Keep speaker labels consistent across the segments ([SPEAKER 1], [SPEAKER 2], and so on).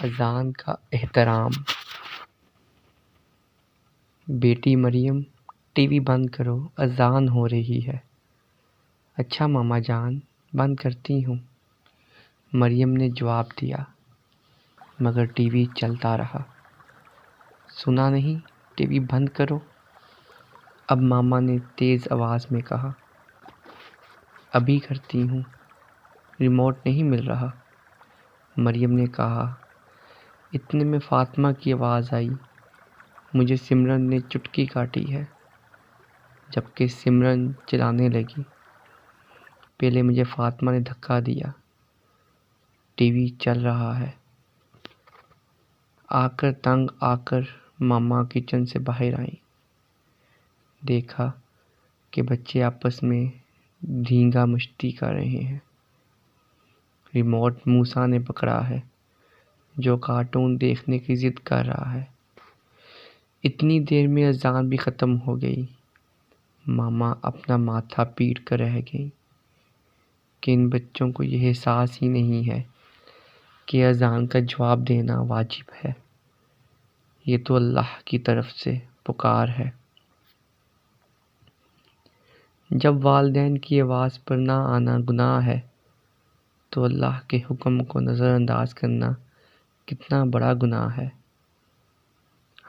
[SPEAKER 1] اذان کا احترام۔ بیٹی مریم، ٹی وی بند کرو، اذان ہو رہی ہے۔ اچھا ماما جان، بند کرتی ہوں، مریم نے جواب دیا، مگر ٹی وی چلتا رہا۔ سنا نہیں، ٹی وی بند کرو، اب ماما نے تیز آواز میں کہا۔ ابھی کرتی ہوں، ریموٹ نہیں مل رہا، مریم نے کہا۔ اتنے میں فاطمہ کی آواز آئی، مجھے سمرن نے چٹکی کاٹی ہے، جبکہ سمرن چلانے لگی۔ پہلے مجھے فاطمہ نے دھکا دیا، ٹی وی چل رہا ہے۔ تنگ آ کر ماما کچن سے باہر آئیں، دیکھا کہ بچے آپس میں دھینگا مشتی کر رہے ہیں۔ ریموٹ موسیٰ نے پکڑا ہے، جو کارٹون دیکھنے کی ضد کر رہا ہے۔ اتنی دیر میں اذان بھی ختم ہو گئی۔ ماما اپنا ماتھا پیٹ کر رہ گئی کہ ان بچوں کو یہ احساس ہی نہیں ہے کہ اذان کا جواب دینا واجب ہے۔ یہ تو اللہ کی طرف سے پکار ہے۔ جب والدین کی آواز پر نہ آنا گناہ ہے تو اللہ کے حکم کو نظر انداز کرنا کتنا بڑا گناہ ہے۔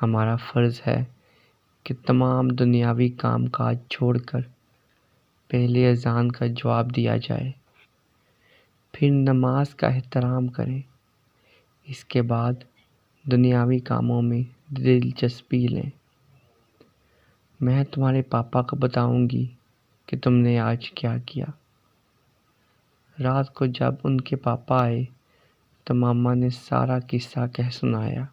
[SPEAKER 1] ہمارا فرض ہے کہ تمام دنیاوی کام کاج چھوڑ کر پہلے اذان کا جواب دیا جائے، پھر نماز کا احترام کریں، اس کے بعد دنیاوی کاموں میں دلچسپی لیں۔ میں تمہارے پاپا کو بتاؤں گی کہ تم نے آج کیا کیا۔ رات کو جب ان کے پاپا آئے تو ماما نے سارا قصہ کہہ سنایا۔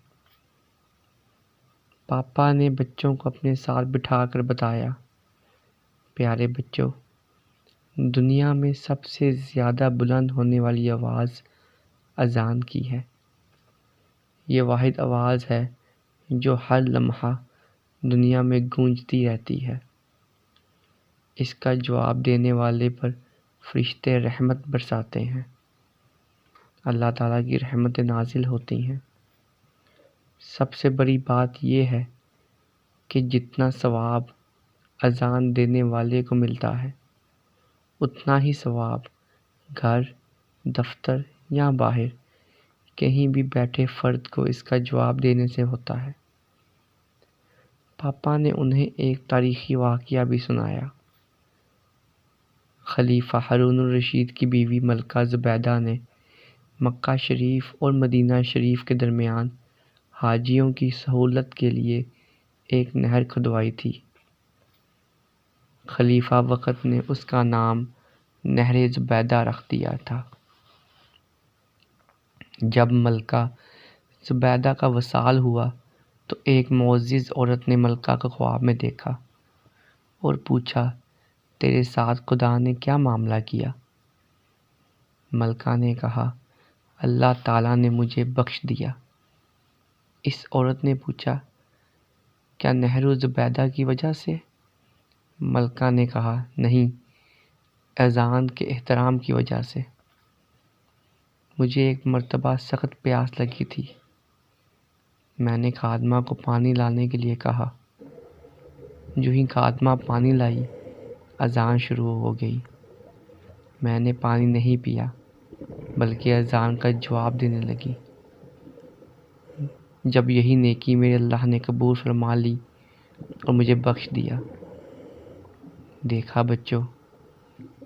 [SPEAKER 1] پاپا نے بچوں کو اپنے ساتھ بٹھا کر بتایا، پیارے بچوں، دنیا میں سب سے زیادہ بلند ہونے والی آواز اذان کی ہے۔ یہ واحد آواز ہے جو ہر لمحہ دنیا میں گونجتی رہتی ہے۔ اس کا جواب دینے والے پر فرشتے رحمت برساتے ہیں، اللہ تعالیٰ کی رحمتیں نازل ہوتی ہیں۔ سب سے بڑی بات یہ ہے کہ جتنا ثواب اذان دینے والے کو ملتا ہے، اتنا ہی ثواب گھر، دفتر یا باہر کہیں بھی بیٹھے فرد کو اس کا جواب دینے سے ہوتا ہے۔ پاپا نے انہیں ایک تاریخی واقعہ بھی سنایا۔ خلیفہ ہارون الرشید کی بیوی ملکہ زبیدہ نے مکہ شریف اور مدینہ شریف کے درمیان حاجیوں کی سہولت کے لیے ایک نہر کھدوائی تھی۔ خلیفہ وقت نے اس کا نام نہر زبیدہ رکھ دیا تھا۔ جب ملکہ زبیدہ کا وصال ہوا تو ایک معزز عورت نے ملکہ کو خواب میں دیکھا اور پوچھا، تیرے ساتھ خدا نے کیا معاملہ کیا؟ ملکہ نے کہا، اللہ تعالیٰ نے مجھے بخش دیا۔ اس عورت نے پوچھا، کیا نہر زبیدہ کی وجہ سے؟ ملکہ نے کہا، نہیں، اذان کے احترام کی وجہ سے۔ مجھے ایک مرتبہ سخت پیاس لگی تھی، میں نے خادمہ کو پانی لانے کے لیے کہا۔ جو ہی خادمہ پانی لائی، اذان شروع ہو گئی۔ میں نے پانی نہیں پیا بلکہ اذان کا جواب دینے لگی۔ جب یہی نیکی میرے اللہ نے قبول فرما لی اور مجھے بخش دیا۔ دیکھا بچوں،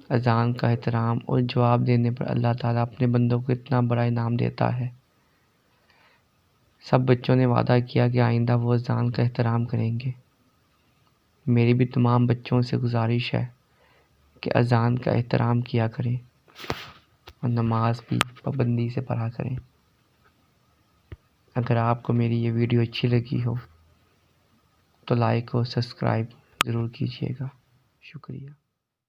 [SPEAKER 1] اذان کا احترام اور جواب دینے پر اللہ تعالیٰ اپنے بندوں کو اتنا بڑا انعام دیتا ہے۔ سب بچوں نے وعدہ کیا کہ آئندہ وہ اذان کا احترام کریں گے۔ میری بھی تمام بچوں سے گزارش ہے کہ اذان کا احترام کیا کریں اور نماز بھی پابندی سے پڑھا کریں۔ اگر آپ کو میری یہ ویڈیو اچھی لگی ہو تو لائک اور سبسکرائب ضرور کیجیے گا۔ شکریہ۔